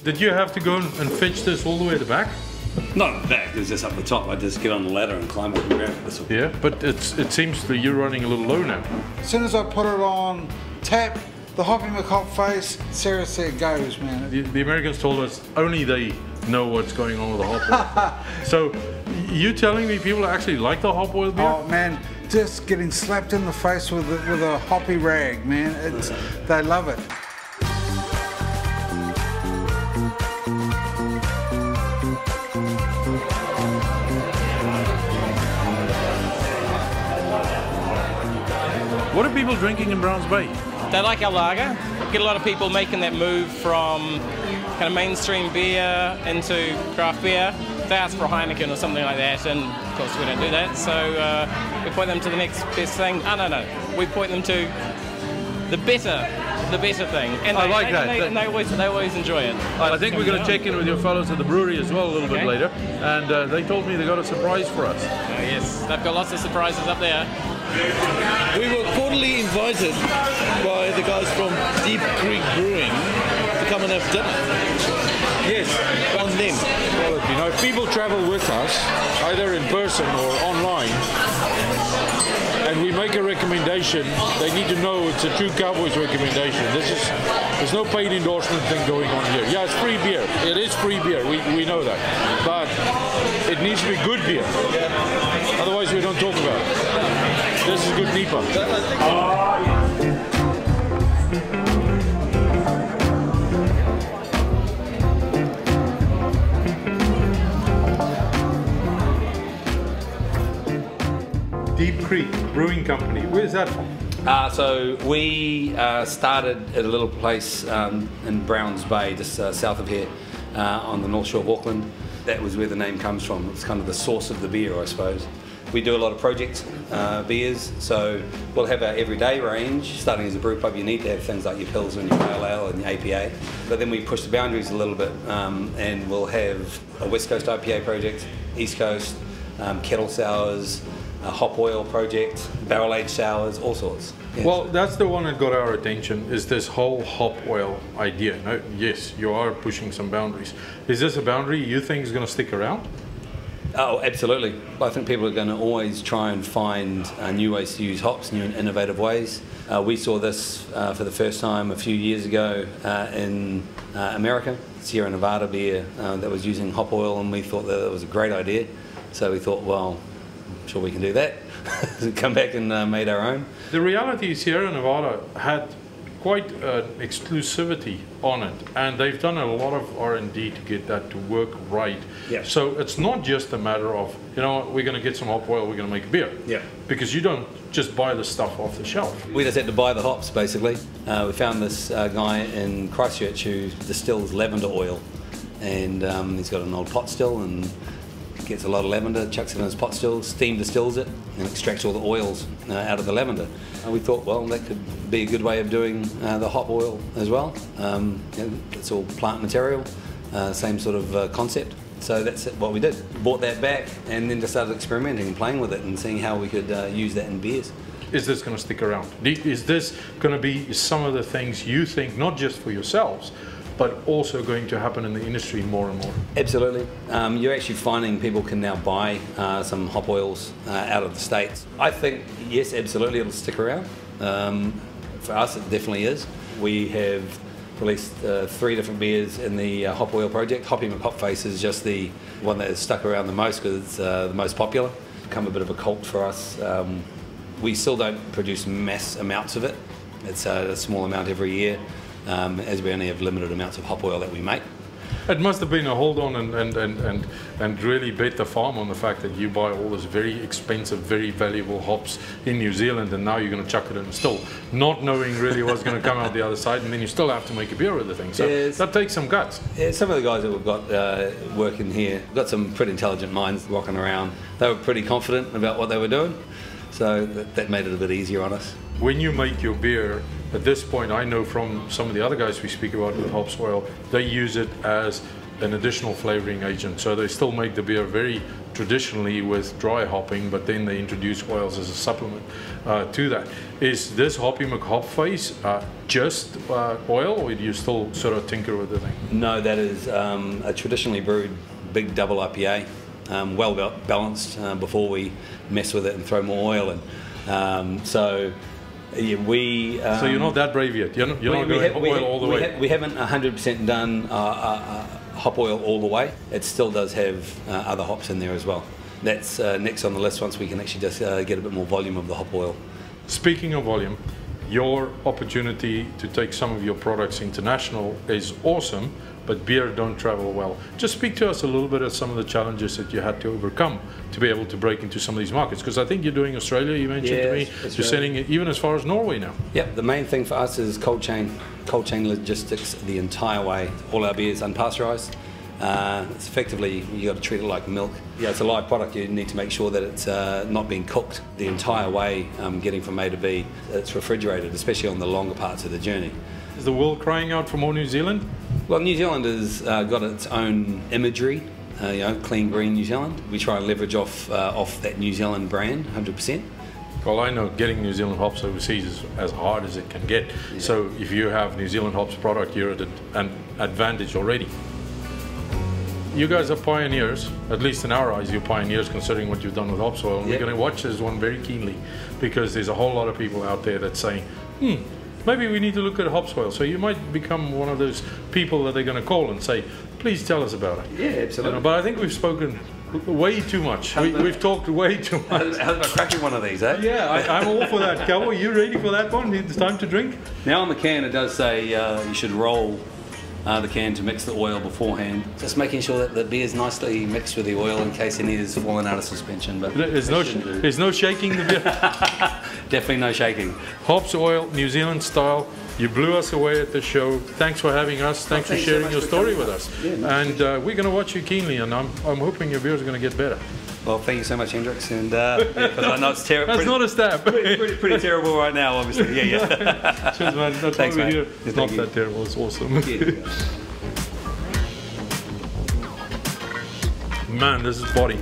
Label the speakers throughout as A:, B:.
A: Did you have to go and fetch this all the way at the back?
B: Not at the back, it's just up the top. I just get on the ladder and climb up and grab it.
A: Yeah, but it seems that you're running a little low now.
C: As soon as I put it on tap, the Hoppy McHop face, seriously it goes, man.
A: The Americans told us only they know what's going on with the hop oil. So you telling me people actually like the hop oil beer?
C: Oh man, just getting slapped in the face with a hoppy rag, man. They love it.
A: What are people drinking in Browns Bay?
D: They like our lager. Get a lot of people making that move from kind of mainstream beer into craft beer. They ask for a Heineken or something like that, and of course we don't do that, so we point them to the next best thing. Oh, no, we point them to the better thing. And
A: I like that.
D: And they always enjoy it.
A: I think we're going to check in with your fellows at the brewery as well a little bit later, and they told me they got a surprise for us.
D: Oh, yes, they've got lots of surprises up there.
E: We were cordially invited by the guys from Deep Creek Brewing to come and have dinner. Yes, on them.
F: Well, you know, if people travel with us, either in person or online, and we make a recommendation, they need to know it's a Two Cowboys recommendation. There's no paid endorsement thing going on here. Yeah, it's free beer. It is free beer. We know that, but it needs to be good beer. Otherwise, we don't talk about it. This is good NEPA.
A: Deep Creek Brewing Company. Where's that from?
B: So we started at a little place in Browns Bay, just south of here, on the north shore of Auckland. That was where the name comes from. It's kind of the source of the beer, I suppose. We do a lot of project beers, so we'll have our everyday range. Starting as a brew pub, you need to have things like your Pilsner and your Pale Ale and your APA. But then we push the boundaries a little bit, and we'll have a West Coast IPA project, East Coast, kettle sours, a hop oil project, barrel aged sours, all sorts. Yes.
A: Well, that's the one that got our attention, is this whole hop oil idea. No, yes, you are pushing some boundaries. Is this a boundary you think is going to stick around?
B: Oh, absolutely. I think people are going to always try and find new ways to use hops, new and innovative ways. We saw this for the first time a few years ago in America, Sierra Nevada beer that was using hop oil, and we thought that it was a great idea. So we thought, well, I'm sure we can do that. Come back and made our own.
A: The reality is Sierra Nevada had quite exclusivity on it, and they've done a lot of R&D to get that to work right.
B: Yeah.
A: So it's not just a matter of, you know, we're going to get some hop oil, we're going to make a beer.
B: Yeah.
A: Because you don't just buy the stuff off the shelf.
B: We just had to buy the hops, basically. We found this guy in Christchurch who distills lavender oil, and he's got an old pot still and gets a lot of lavender, chucks it in his pot still, steam distills it, and extracts all the oils out of the lavender. And we thought, well, that could be a good way of doing the hop oil as well. You know, it's all plant material, same sort of concept. So that's what we did. Bought that back and then just started experimenting and playing with it and seeing how we could use that in beers.
A: Is this going to stick around? Is this going to be some of the things you think, not just for yourselves, but also going to happen in the industry more and more? Absolutely.
B: You're actually finding people can now buy some hop oils out of the States. I think, yes, absolutely, it'll stick around. For us, it definitely is. We have released 3 different beers in the hop oil project. Hoppy McHop Face is just the one that has stuck around the most because it's the most popular. It's become a bit of a cult for us. We still don't produce mass amounts of it. It's a small amount every year. As we only have limited amounts of hop oil that we make.
A: It must have been a hold on and really bet the farm on the fact that you buy all this very expensive, very valuable hops in New Zealand, and now you're going to chuck it in still, not knowing really what's going to come out the other side, and then you still have to make a beer with the thing. So yes, that takes some guts.
B: Yeah, some of the guys that we've got working here got some pretty intelligent minds rocking around. They were pretty confident about what they were doing, so that made it a bit easier on us.
A: When you make your beer, at this point, I know from some of the other guys we speak about with hops oil, they use it as an additional flavoring agent. So they still make the beer very traditionally with dry hopping, but then they introduce oils as a supplement to that. Is this Hoppy McHop phase just oil, or do you still sort of tinker with the thing?
B: No, that is a traditionally brewed big double IPA, well balanced before we mess with it and throw more oil in. So yeah,
A: so you're not that brave yet. You're not going oil all the way.
B: We haven't 100% done hop oil all the way. It still does have other hops in there as well. That's next on the list once we can actually just get a bit more volume of the hop oil.
A: Speaking of volume, your opportunity to take some of your products international is awesome, but beer don't travel well. Just speak to us a little bit of some of the challenges that you had to overcome to be able to break into some of these markets, because I think you're doing Australia, you mentioned to me, you're sending it even as far as Norway now.
B: Yeah, the main thing for us is cold chain logistics the entire way. All our beers unpasteurised. It's effectively, you got to treat it like milk. Yeah, it's a live product. You need to make sure that it's not being cooked the entire way, getting from A to B. It's refrigerated, especially on the longer parts of the journey.
A: Is the world crying out for more New Zealand?
B: Well, New Zealand has got its own imagery. Clean green New Zealand. We try and leverage off that New Zealand brand, 100%.
A: Well, I know getting New Zealand hops overseas is as hard as it can get. Yeah. So if you have New Zealand hops product, you're at an advantage already. You guys are pioneers, at least in our eyes, you're pioneers considering what you've done with hops oil. And we're going to watch this one very keenly, because there's a whole lot of people out there that's saying, maybe we need to look at hops oil. So you might become one of those people that they're going to call and say, please tell us about it.
B: Yeah, absolutely.
A: But I think we've spoken way too much. We've talked way too much.
B: How about cracking one of these, eh?
A: Yeah, I'm all for that. Cowboy, you ready for that one? It's time to drink?
B: Now on the can it does say you should roll the can to mix the oil beforehand. Just making sure that the beer is nicely mixed with the oil in case any is fallen out of suspension. But
A: there's no shaking the beer?
B: Definitely no shaking.
A: Hops oil, New Zealand style. You blew us away at the show. Thanks for having us. Thanks for sharing your story with us.
B: Yeah,
A: and we're going to watch you keenly, and I'm hoping your beer is going to get better.
B: Well, thank you so much, Hendrix. And I know it's terrible.
A: That's not a stab.
B: Pretty terrible right now, obviously. Yeah.
A: Cheers, man. That's
B: Thanks,
A: why we're
B: mate.
A: here. It's not that terrible. It's awesome.
B: Yeah.
A: Man, this is body.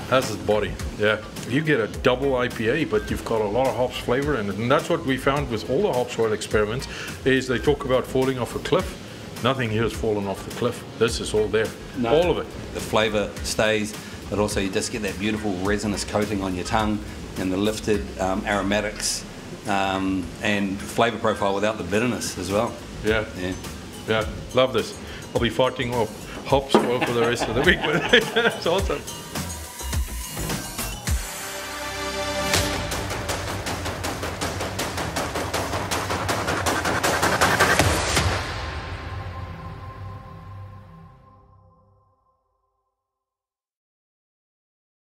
A: That's his body. Yeah. You get a double IPA, but you've got a lot of hops flavor in it. And that's what we found with all the hops oil experiments, is they talk about falling off a cliff. Nothing here has fallen off the cliff. This is all there.
B: No.
A: All of it.
B: The flavor stays, but also you just get that beautiful resinous coating on your tongue and the lifted aromatics and flavor profile without the bitterness as well.
A: Yeah. Yeah. Love this. I'll be farting off hops oil for the rest of the week. It's awesome.